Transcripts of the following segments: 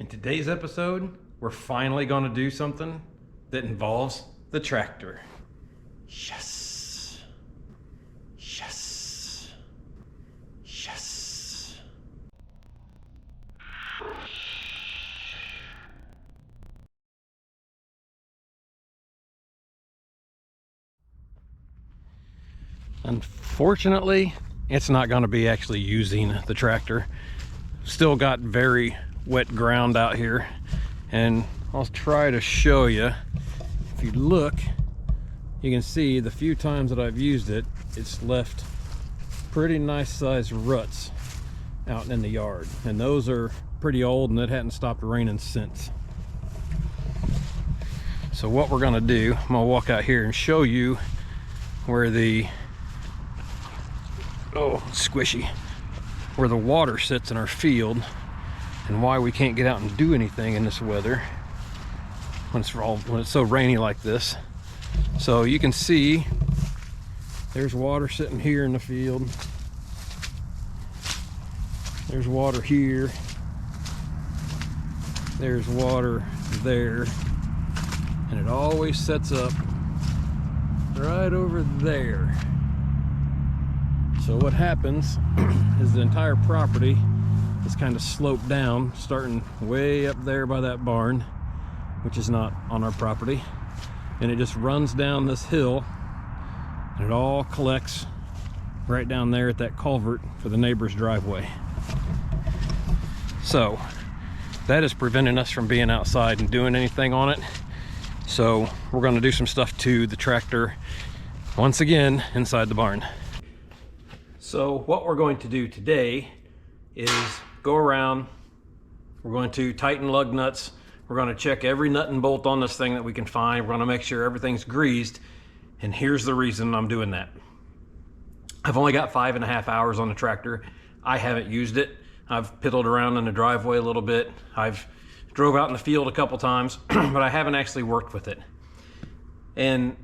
In today's episode, we're finally going to do something that involves the tractor. Yes. Yes. Yes. Unfortunately, it's not going to be actually using the tractor. Still got very wet ground out here, and I'll try to show you. If you look, you can see the few times that I've used it, it's left pretty nice sized ruts out in the yard, and those are pretty old and it hadn't stopped raining since. So what we're going to do, I'm going to walk out here and show you where the squishy, where the water sits in our field and why we can't get out and do anything in this weather when it's so rainy like this. So you can see there's water sitting here in the field, there's water here, there's water there, and it always sets up right over there. So what happens is the entire property is kind of sloped down, starting way up there by that barn, which is not on our property, and it just runs down this hill, and it all collects right down there at that culvert for the neighbor's driveway. So that is preventing us from being outside and doing anything on it. So we're going to do some stuff to the tractor once again inside the barn. So what we're going to do today is go around, we're going to tighten lug nuts, we're going to check every nut and bolt on this thing that we can find, we're going to make sure everything's greased, and here's the reason I'm doing that. I've only got 5.5 hours on the tractor. I haven't used it. I've piddled around in the driveway a little bit. I've drove out in the field a couple times, but I haven't actually worked with it. And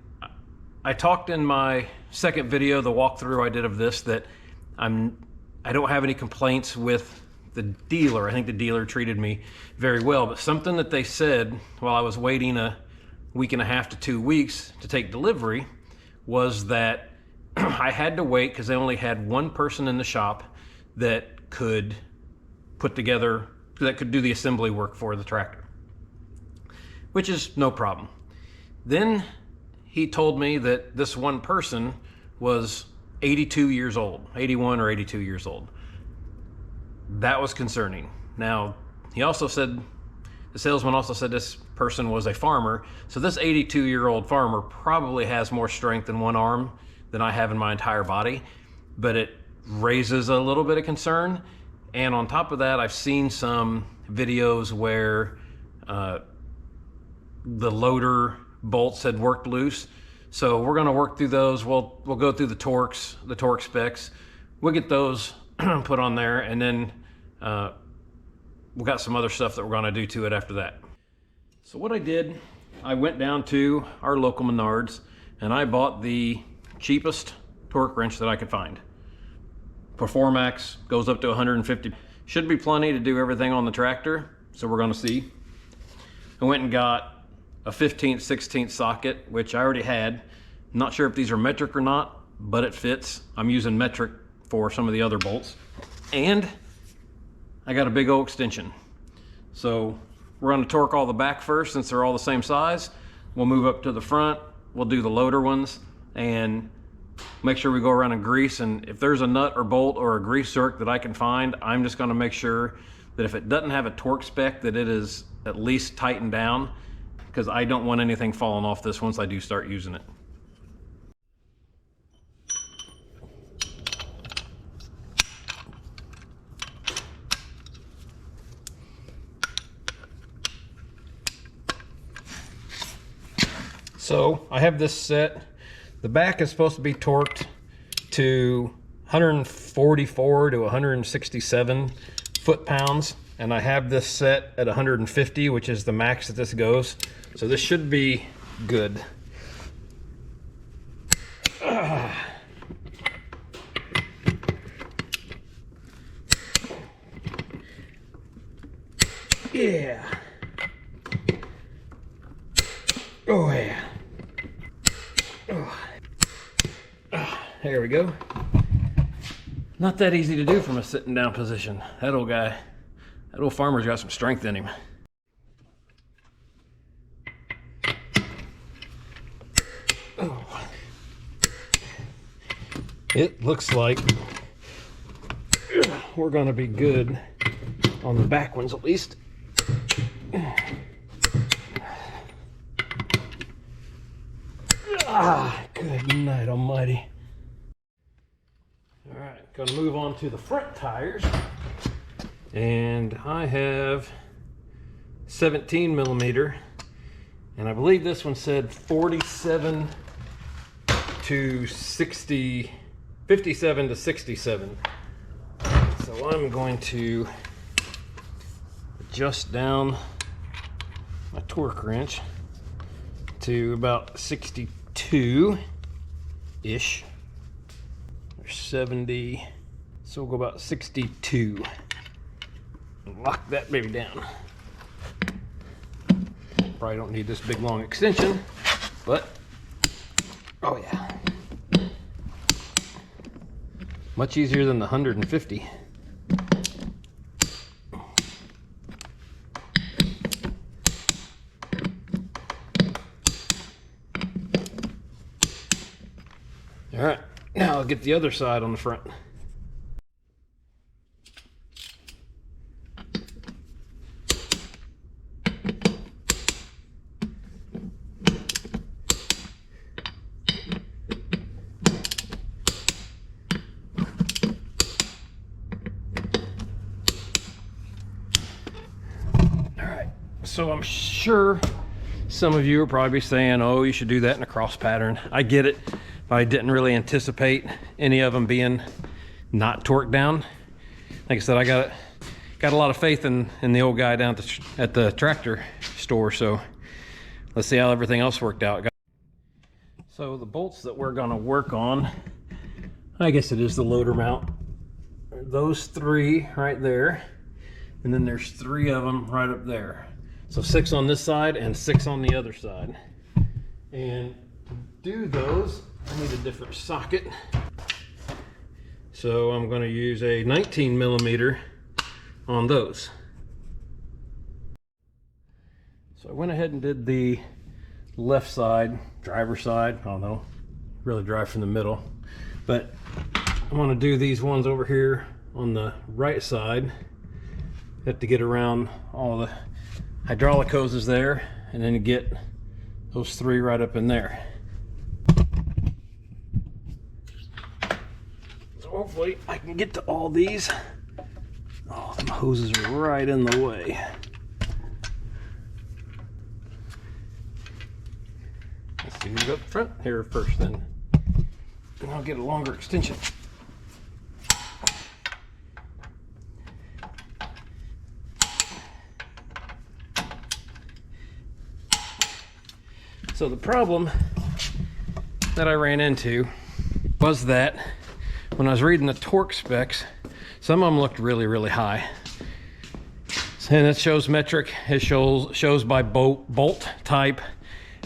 I talked in my second video, the walkthrough I did of this, that I don't have any complaints with the dealer. I think the dealer treated me very well, but something that they said while I was waiting a week and a half to 2 weeks to take delivery was that I had to wait because they only had one person in the shop that could put together, that could do the assembly work for the tractor, which is no problem. Then he told me that this one person was 82 years old, 81 or 82 years old. That was concerning. Now, he also said, the salesman also said this person was a farmer. So this 82-year-old farmer probably has more strength in one arm than I have in my entire body, but it raises a little bit of concern. And on top of that, I've seen some videos where the loader bolts had worked loose. So we're going to work through those. We'll go through the torque specs. We'll get those put on there, and then we've got some other stuff that we're going to do to it after that. So what I did, I went down to our local Menards and I bought the cheapest torque wrench that I could find. Performax goes up to 150. Should be plenty to do everything on the tractor, so we're going to see. I went and got a 15th, 16th socket, which I already had. Not sure if these are metric or not, but it fits. I'm using metric for some of the other bolts. And I got a big old extension. So we're going to torque all the back first since they're all the same size. We'll move up to the front. We'll do the loader ones and make sure we go around and grease. And if there's a nut or bolt or a grease zerk that I can find, I'm just going to make sure that if it doesn't have a torque spec, that it is at least tightened down, because I don't want anything falling off this once I do start using it. So I have this set. The back is supposed to be torqued to 144 to 167 foot-pounds, and I have this set at 150, which is the max that this goes. So this should be good. Yeah. Oh yeah. Oh. Ah, there we go. Not that easy to do from a sitting down position. That old guy, that old farmer's got some strength in him. Oh. It looks like we're gonna be good on the back ones at least. Ah, good night almighty. All right, gonna move on to the front tires. And I have 17 millimeter. And I believe this one said 47 to 60, 57 to 67. So I'm going to adjust down my torque wrench to about 62-ish, or 70, so we'll go about 62. And lock that baby down. Probably don't need this big long extension, but oh yeah. Much easier than the 150. All right, now I'll get the other side on the front. So I'm sure some of you are probably saying, oh, you should do that in a cross pattern. I get it, but I didn't really anticipate any of them being not torqued down. Like I said, I got a lot of faith in the old guy down at the tractor store, so let's see how everything else worked out. So the bolts that we're gonna work on, I guess it is the loader mount. Those three right there, and then there's 3 of them right up there. So 6 on this side and 6 on the other side. And to do those, I need a different socket. So I'm going to use a 19 millimeter on those. So I went ahead and did the left side, driver's side. I don't know, really drive from the middle. But I want to do these ones over here on the right side. Have to get around all the hydraulic hoses there, and then get those 3 right up in there. So hopefully I can get to all these. Oh, them hoses are right in the way. Let's see who's up front here first then. And I'll get a longer extension. So the problem that I ran into was that when I was reading the torque specs, some of them looked really, really high. And it shows metric, it shows by bolt type,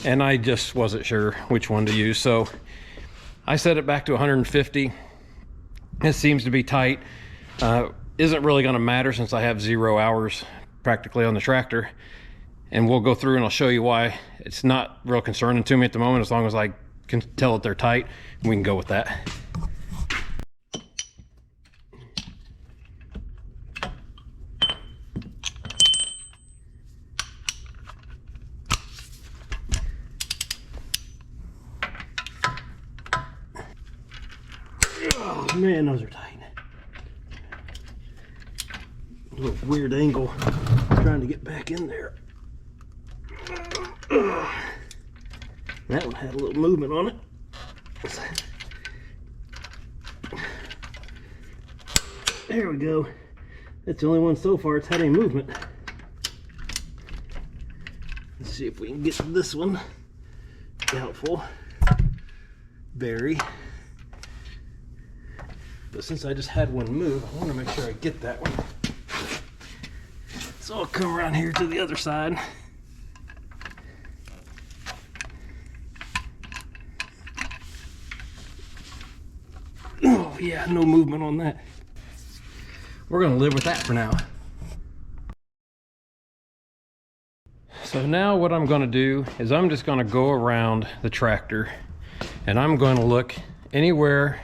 and I just wasn't sure which one to use. So I set it back to 150. It seems to be tight. Isn't really gonna matter since I have 0 hours practically on the tractor. And we'll go through and I'll show you why it's not real concerning to me at the moment. As long as I can tell that they're tight, we can go with that. Oh man, those are tight. A little weird angle trying to get back in there. That one had a little movement on it. There we go. That's the only one so far it's had any movement. Let's see if we can get this one. Doubtful. Very. But since I just had one move, I want to make sure I get that one. So So I'll come around here to the other side. Oh yeah, no movement on that. We're gonna live with that for now. So now what I'm gonna do is I'm just gonna go around the tractor and I'm going to look anywhere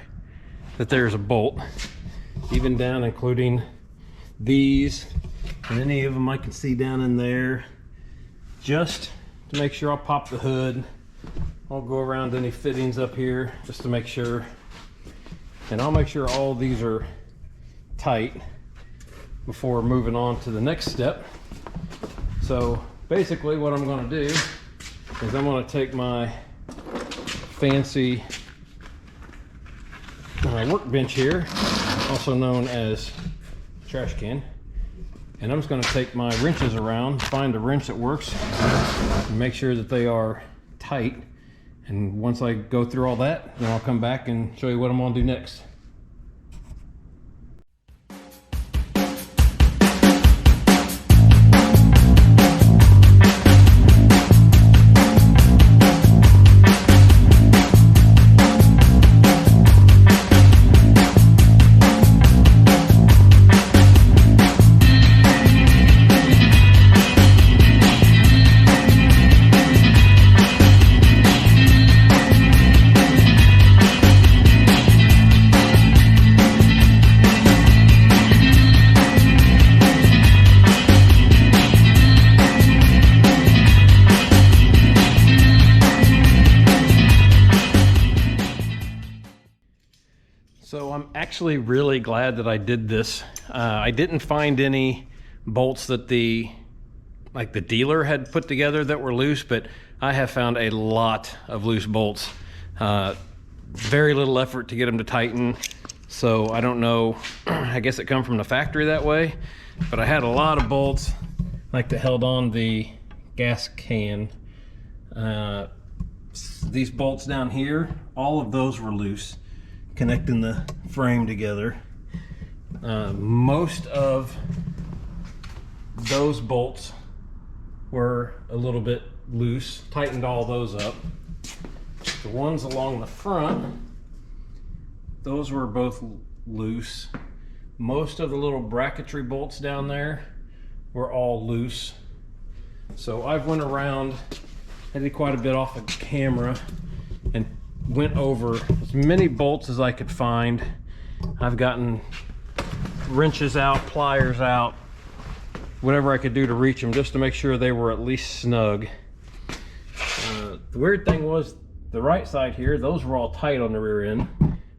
that there's a bolt, even down including these and any of them I can see down in there, just to make sure. I'll pop the hood. I'll go around any fittings up here just to make sure, and I'll make sure all these are tight before moving on to the next step. So basically what I'm going to do is I'm going to take my fancy workbench here, also known as trash can, and I'm just going to take my wrenches around, find a wrench that works, and make sure that they are tight. And once I go through all that, then I'll come back and show you what I'm going to do next. So I'm actually really glad that I did this. I didn't find any bolts that the dealer had put together that were loose, but I have found a lot of loose bolts. Very little effort to get them to tighten. So I don't know, I guess it come from the factory that way, but I had a lot of bolts like that held on the gas can. These bolts down here, all of those were loose, connecting the frame together. Most of those bolts were a little bit loose, tightened all those up. The ones along the front, those were both loose. Most of the little bracketry bolts down there were all loose. So I've went around, I did quite a bit off of camera and went over as many bolts as I could find. I've gotten wrenches out, pliers out, whatever I could do to reach them just to make sure they were at least snug. The weird thing was the right side here, those were all tight on the rear end,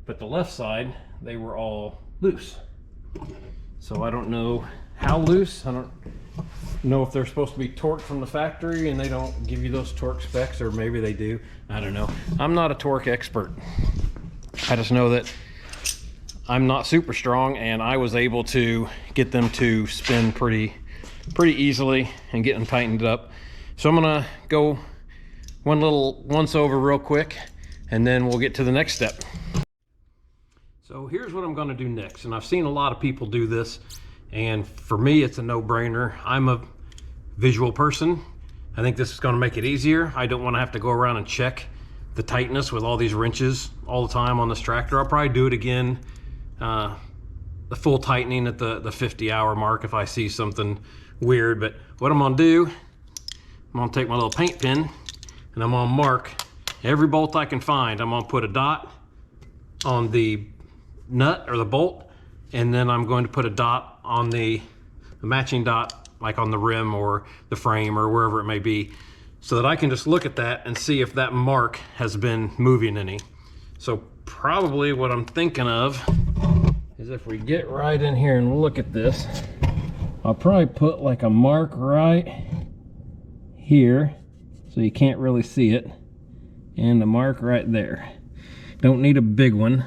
but the left side, they were all loose. So I don't know how loose. I don't know if they're supposed to be torqued from the factory and they don't give you those torque specs, or maybe they do. I don't know. I'm not a torque expert. I just know that I'm not super strong, and I was able to get them to spin pretty easily and get them tightened up. So I'm gonna go one little once over real quick, and then we'll get to the next step. So here's what I'm gonna do next, and I've seen a lot of people do this, and for me it's a no-brainer. I'm a visual person. I think this is going to make it easier. I don't want to have to go around and check the tightness with all these wrenches all the time on this tractor. I'll probably do it again, the full tightening at the 50-hour mark if I see something weird. But what I'm going to do, I'm going to take my little paint pen and I'm going to mark every bolt I can find. I'm going to put a dot on the nut or the bolt, and then I'm going to put a dot on the matching dot, like on the rim or the frame or wherever it may be, so that I can just look at that and see if that mark has been moving any. So probably what I'm thinking of is if we get right in here and look at this, I'll probably put like a mark right here so you can't really see it, and a mark right there. Don't need a big one.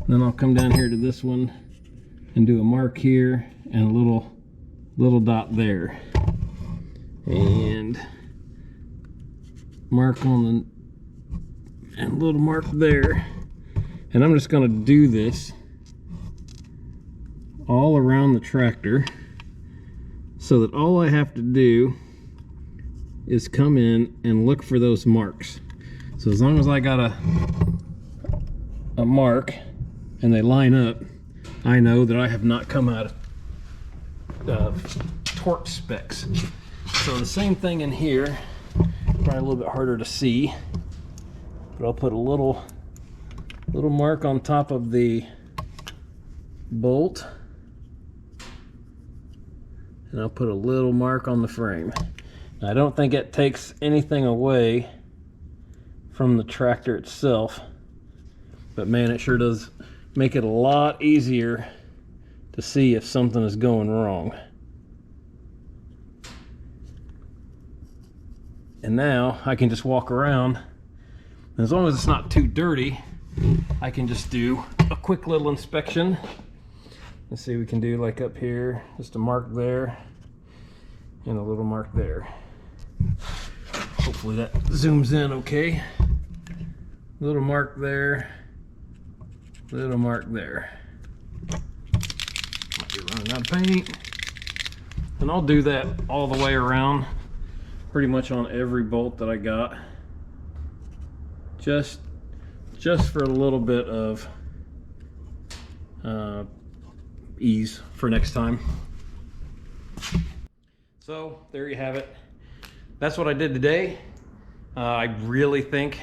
Then I'll come down here to this one and do a mark here and a little dot there, and mark on the, and a little mark there. And I'm just going to do this all around the tractor so that all I have to do is come in and look for those marks. So as long as I got a mark and they line up, I know that I have not come out of torque specs. So the same thing in here, probably a little bit harder to see, but I'll put a little mark on top of the bolt, and I'll put a little mark on the frame. Now, I don't think it takes anything away from the tractor itself, but man, it sure does make it a lot easier to see if something is going wrong. And now I can just walk around, and as long as it's not too dirty, I can just do a quick little inspection. Let's see, we can do like up here, just a mark there and a little mark there. Hopefully that zooms in okay. Little mark there, little mark there. Might be running out of paint. And I'll do that all the way around, pretty much on every bolt that I got. Just for a little bit of ease for next time. So there you have it. That's what I did today. I really think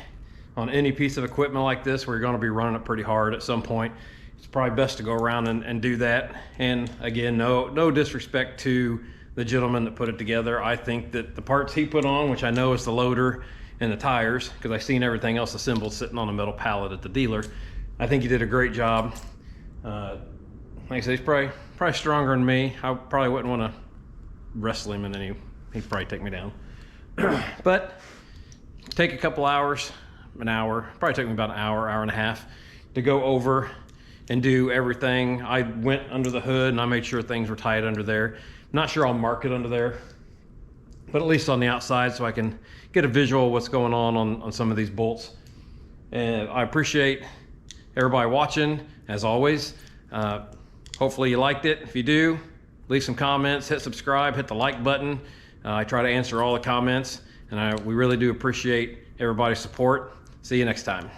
on any piece of equipment like this, we're going to be running it pretty hard at some point. It's probably best to go around and do that. And again, no disrespect to the gentleman that put it together. I think that the parts he put on, which I know is the loader and the tires, because I've seen everything else assembled sitting on a metal pallet at the dealer, I think he did a great job. Like I said, he's probably stronger than me. I probably wouldn't want to wrestle him, and then he'd probably take me down. But take a couple hours, an hour, probably took me about an hour and a half to go over and do everything. I went under the hood and I made sure things were tight under there. I'm not sure I'll mark it under there, but at least on the outside, so I can get a visual of what's going on some of these bolts. And I appreciate everybody watching, as always. Hopefully you liked it. If you do, leave some comments, hit subscribe, hit the like button. I try to answer all the comments, and we really do appreciate everybody's support. See you next time.